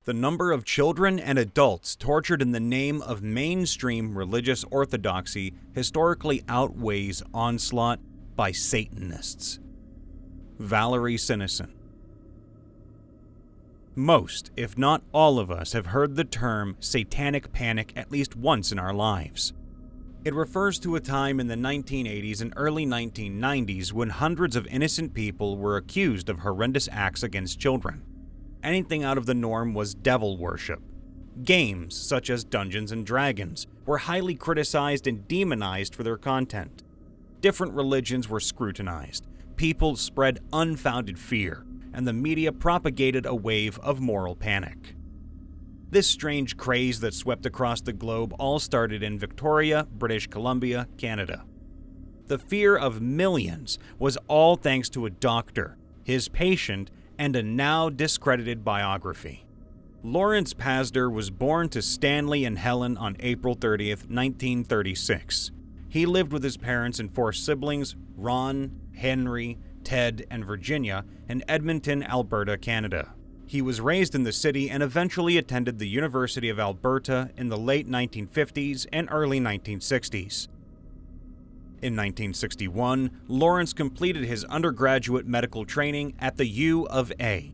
The number of children and adults tortured in the name of mainstream religious orthodoxy historically outweighs onslaught by Satanists. Valerie Sinison. Most, if not all of us, have heard the term Satanic Panic at least once in our lives. It refers to a time in the 1980s and early 1990s when hundreds of innocent people were accused of horrendous acts against children. Anything out of the norm was devil worship. Games, such as Dungeons & Dragons, were highly criticized and demonized for their content. Different religions were scrutinized. People spread unfounded fear, and the media propagated a wave of moral panic. This strange craze that swept across the globe all started in Victoria, British Columbia, Canada. The fear of millions was all thanks to a doctor, his patient, and a now discredited biography. Lawrence Pazder was born to Stanley and Helen on April 30, 1936. He lived with his parents and 4 siblings, Ron, Henry, Ted, and Virginia, in Edmonton, Alberta, Canada. He was raised in the city and eventually attended the University of Alberta in the late 1950s and early 1960s. In 1961, Lawrence completed his undergraduate medical training at the U of A.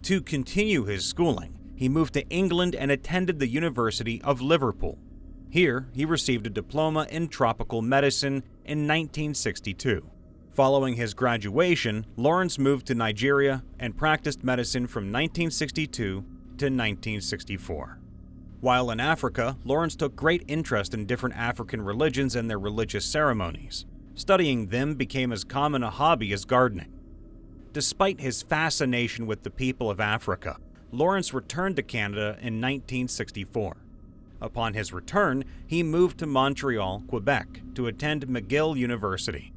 To continue his schooling, he moved to England and attended the University of Liverpool. Here, he received a diploma in tropical medicine in 1962. Following his graduation, Lawrence moved to Nigeria and practiced medicine from 1962 to 1964. While in Africa, Lawrence took great interest in different African religions and their religious ceremonies. Studying them became as common a hobby as gardening. Despite his fascination with the people of Africa, Lawrence returned to Canada in 1964. Upon his return, he moved to Montreal, Quebec, to attend McGill University.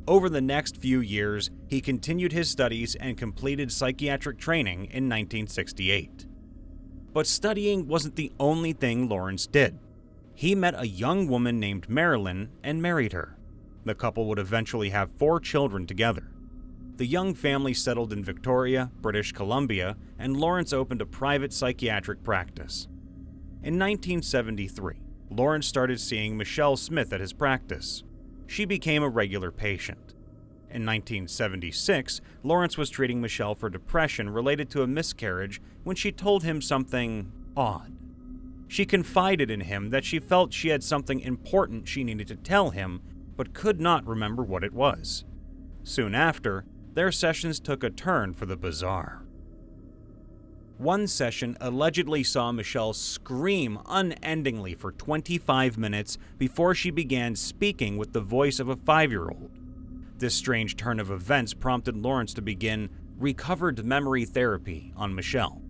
Over the next few years, he continued his studies and completed psychiatric training in 1968. But studying wasn't the only thing Lawrence did. He met a young woman named Marilyn and married her. The couple would eventually have 4 children together. The young family settled in Victoria, British Columbia, and Lawrence opened a private psychiatric practice. In 1973, Lawrence started seeing Michele Smith at his practice. She became a regular patient. In 1976, Lawrence was treating Michele for depression related to a miscarriage when she told him something odd. She confided in him that she felt she had something important she needed to tell him, but could not remember what it was. Soon after, their sessions took a turn for the bizarre. One session allegedly saw Michele scream unendingly for 25 minutes before she began speaking with the voice of a 5-year-old. This strange turn of events prompted Lawrence to begin recovered memory therapy on Michele.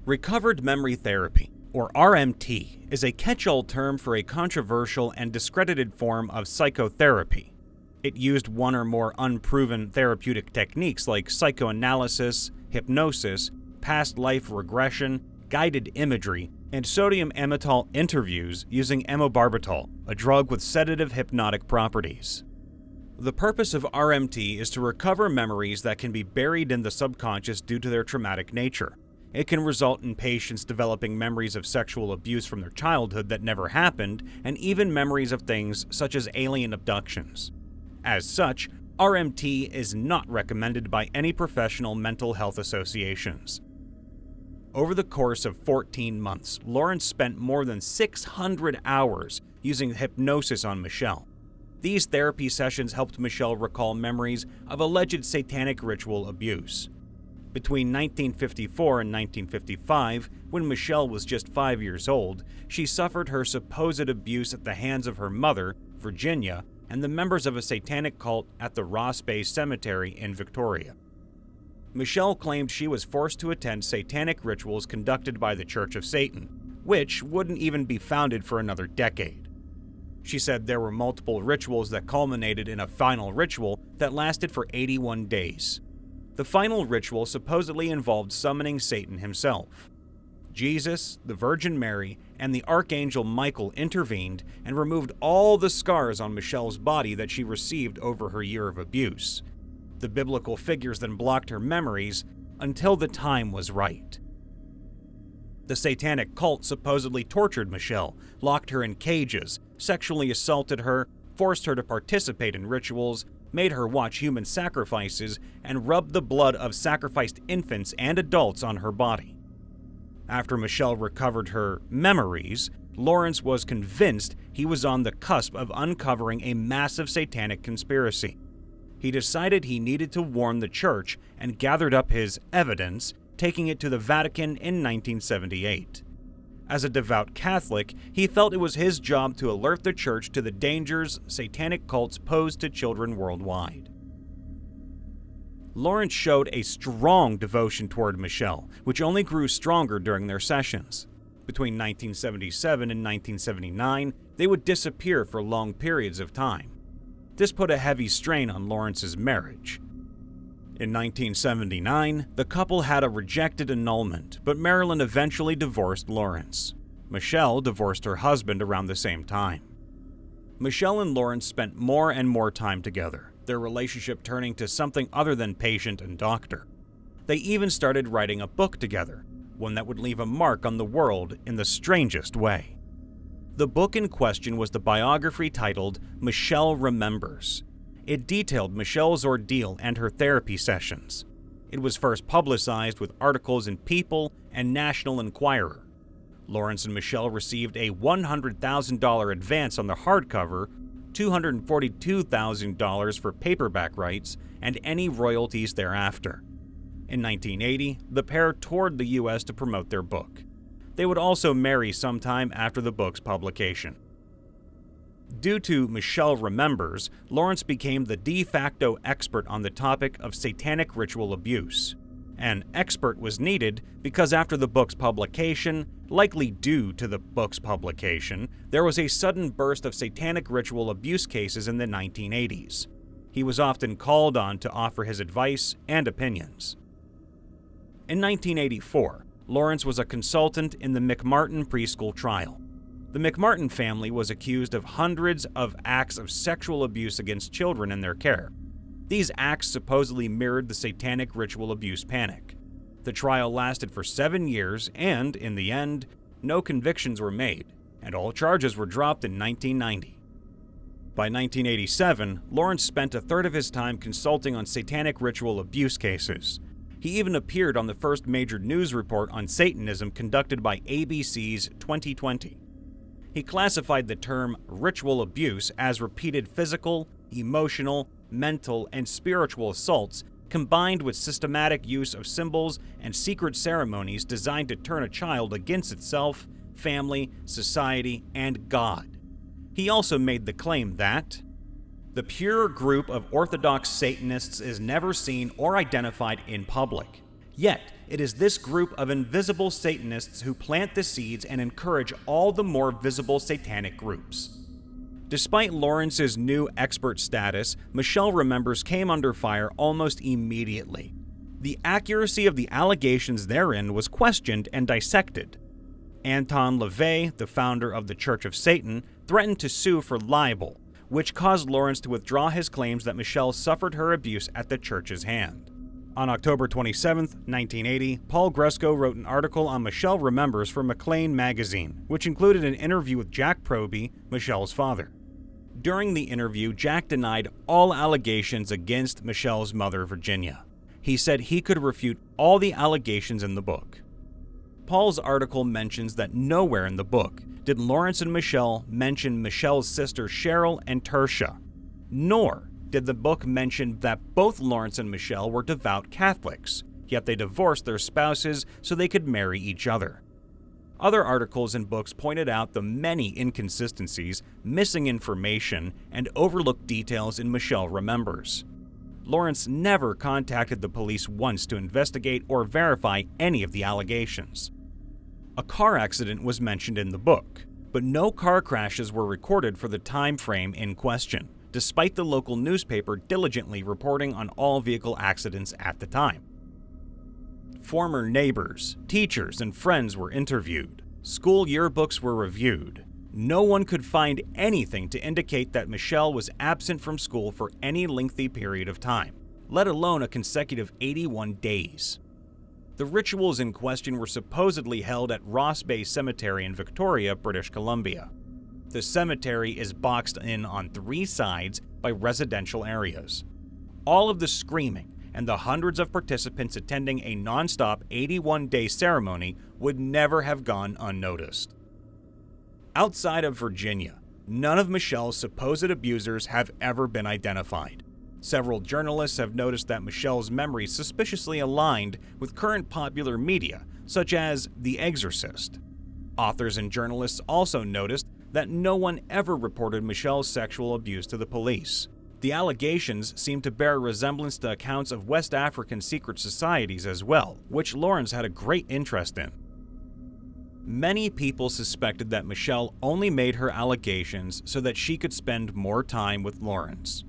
Recovered memory therapy, or RMT, is a catch-all term for a controversial and discredited form of psychotherapy. It used one or more unproven therapeutic techniques like psychoanalysis, hypnosis, past life regression, guided imagery, and sodium amytal interviews using emobarbital, a drug with sedative hypnotic properties. The purpose of RMT is to recover memories that can be buried in the subconscious due to their traumatic nature. It can result in patients developing memories of sexual abuse from their childhood that never happened, and even memories of things such as alien abductions. As such, RMT is not recommended by any professional mental health associations. Over the course of 14 months, Lawrence spent more than 600 hours using hypnosis on Michele. These therapy sessions helped Michele recall memories of alleged satanic ritual abuse. Between 1954 and 1955, when Michele was just 5 years old, she suffered her supposed abuse at the hands of her mother, Virginia, and the members of a satanic cult at the Ross Bay Cemetery in Victoria. Michele claimed she was forced to attend satanic rituals conducted by the Church of Satan, which wouldn't even be founded for another decade. She said there were multiple rituals that culminated in a final ritual that lasted for 81 days. The final ritual supposedly involved summoning Satan himself. Jesus, the Virgin Mary, and the Archangel Michael intervened and removed all the scars on Michele's body that she received over her year of abuse. The biblical figures then blocked her memories until the time was right. The satanic cult supposedly tortured Michele, locked her in cages, sexually assaulted her, forced her to participate in rituals, made her watch human sacrifices, and rubbed the blood of sacrificed infants and adults on her body. After Michele recovered her memories, Lawrence was convinced he was on the cusp of uncovering a massive satanic conspiracy. He decided he needed to warn the church and gathered up his evidence, taking it to the Vatican in 1978. As a devout Catholic, he felt it was his job to alert the church to the dangers satanic cults pose to children worldwide. Lawrence showed a strong devotion toward Michele, which only grew stronger during their sessions. Between 1977 and 1979, they would disappear for long periods of time. This put a heavy strain on Lawrence's marriage. In 1979, the couple had a rejected annulment, but Marilyn eventually divorced Lawrence. Michele divorced her husband around the same time. Michele and Lawrence spent more and more time together, their relationship turning to something other than patient and doctor. They even started writing a book together, one that would leave a mark on the world in the strangest way. The book in question was the biography titled Michele Remembers. It detailed Michele's ordeal and her therapy sessions. It was first publicized with articles in People and National Enquirer. Lawrence and Michele received a $100,000 advance on the hardcover, $242,000 for paperback rights, and any royalties thereafter. In 1980, the pair toured the U.S. to promote their book. They would also marry sometime after the book's publication. Due to Michele Remembers, Lawrence became the de facto expert on the topic of satanic ritual abuse. An expert was needed because after the book's publication, likely due to the book's publication, there was a sudden burst of satanic ritual abuse cases in the 1980s. He was often called on to offer his advice and opinions. In 1984, Lawrence was a consultant in the McMartin preschool trial. The McMartin family was accused of hundreds of acts of sexual abuse against children in their care. These acts supposedly mirrored the satanic ritual abuse panic. The trial lasted for 7 years and, in the end, no convictions were made, and all charges were dropped in 1990. By 1987, Lawrence spent a third of his time consulting on satanic ritual abuse cases. He even appeared on the first major news report on Satanism conducted by ABC's 2020. He classified the term ritual abuse as repeated physical, emotional, mental, and spiritual assaults combined with systematic use of symbols and secret ceremonies designed to turn a child against itself, family, society, and God. He also made the claim that the pure group of Orthodox Satanists is never seen or identified in public. Yet, it is this group of invisible Satanists who plant the seeds and encourage all the more visible satanic groups. Despite Lawrence's new expert status, Michele Remembers came under fire almost immediately. The accuracy of the allegations therein was questioned and dissected. Anton LaVey, the founder of the Church of Satan, threatened to sue for libel, which caused Lawrence to withdraw his claims that Michele suffered her abuse at the church's hand. On October 27, 1980, Paul Gresko wrote an article on Michele Remembers for Maclean magazine, which included an interview with Jack Proby, Michele's father. During the interview, Jack denied all allegations against Michele's mother, Virginia. He said he could refute all the allegations in the book. Paul's article mentions that nowhere in the book did Lawrence and Michele mention Michele's sisters Cheryl and Tertia, nor did the book mention that both Lawrence and Michele were devout Catholics, yet they divorced their spouses so they could marry each other. Other articles and books pointed out the many inconsistencies, missing information, and overlooked details in Michele Remembers. Lawrence never contacted the police once to investigate or verify any of the allegations. A car accident was mentioned in the book, but no car crashes were recorded for the time frame in question, despite the local newspaper diligently reporting on all vehicle accidents at the time. Former neighbors, teachers, and friends were interviewed. School yearbooks were reviewed. No one could find anything to indicate that Michele was absent from school for any lengthy period of time, let alone a consecutive 81 days. The rituals in question were supposedly held at Ross Bay Cemetery in Victoria, British Columbia. The cemetery is boxed in on 3 sides by residential areas. All of the screaming and the hundreds of participants attending a non-stop 81-day ceremony would never have gone unnoticed. Outside of Virginia, none of Michele's supposed abusers have ever been identified. Several journalists have noticed that Michele's memory suspiciously aligned with current popular media, such as The Exorcist. Authors and journalists also noticed that no one ever reported Michele's sexual abuse to the police. The allegations seem to bear resemblance to accounts of West African secret societies as well, which Lawrence had a great interest in. Many people suspected that Michele only made her allegations so that she could spend more time with Lawrence.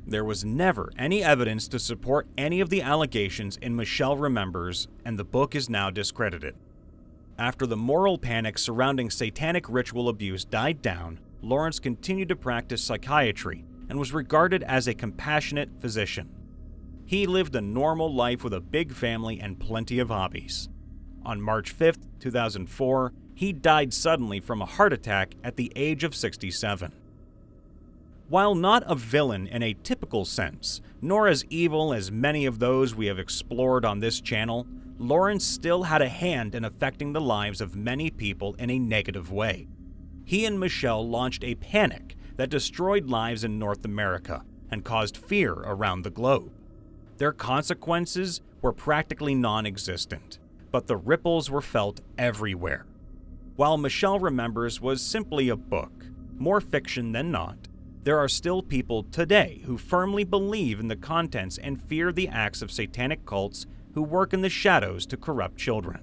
There was never any evidence to support any of the allegations in Michele Remembers, and the book is now discredited. After the moral panic surrounding satanic ritual abuse died down, Lawrence continued to practice psychiatry and was regarded as a compassionate physician. He lived a normal life with a big family and plenty of hobbies. On March 5, 2004, he died suddenly from a heart attack at the age of 67. While not a villain in a typical sense, nor as evil as many of those we have explored on this channel, Lawrence still had a hand in affecting the lives of many people in a negative way. He and Michele launched a panic that destroyed lives in North America and caused fear around the globe. Their consequences were practically non-existent, but the ripples were felt everywhere. While Michele Remembers was simply a book, more fiction than not, there are still people today who firmly believe in the contents and fear the acts of satanic cults who work in the shadows to corrupt children.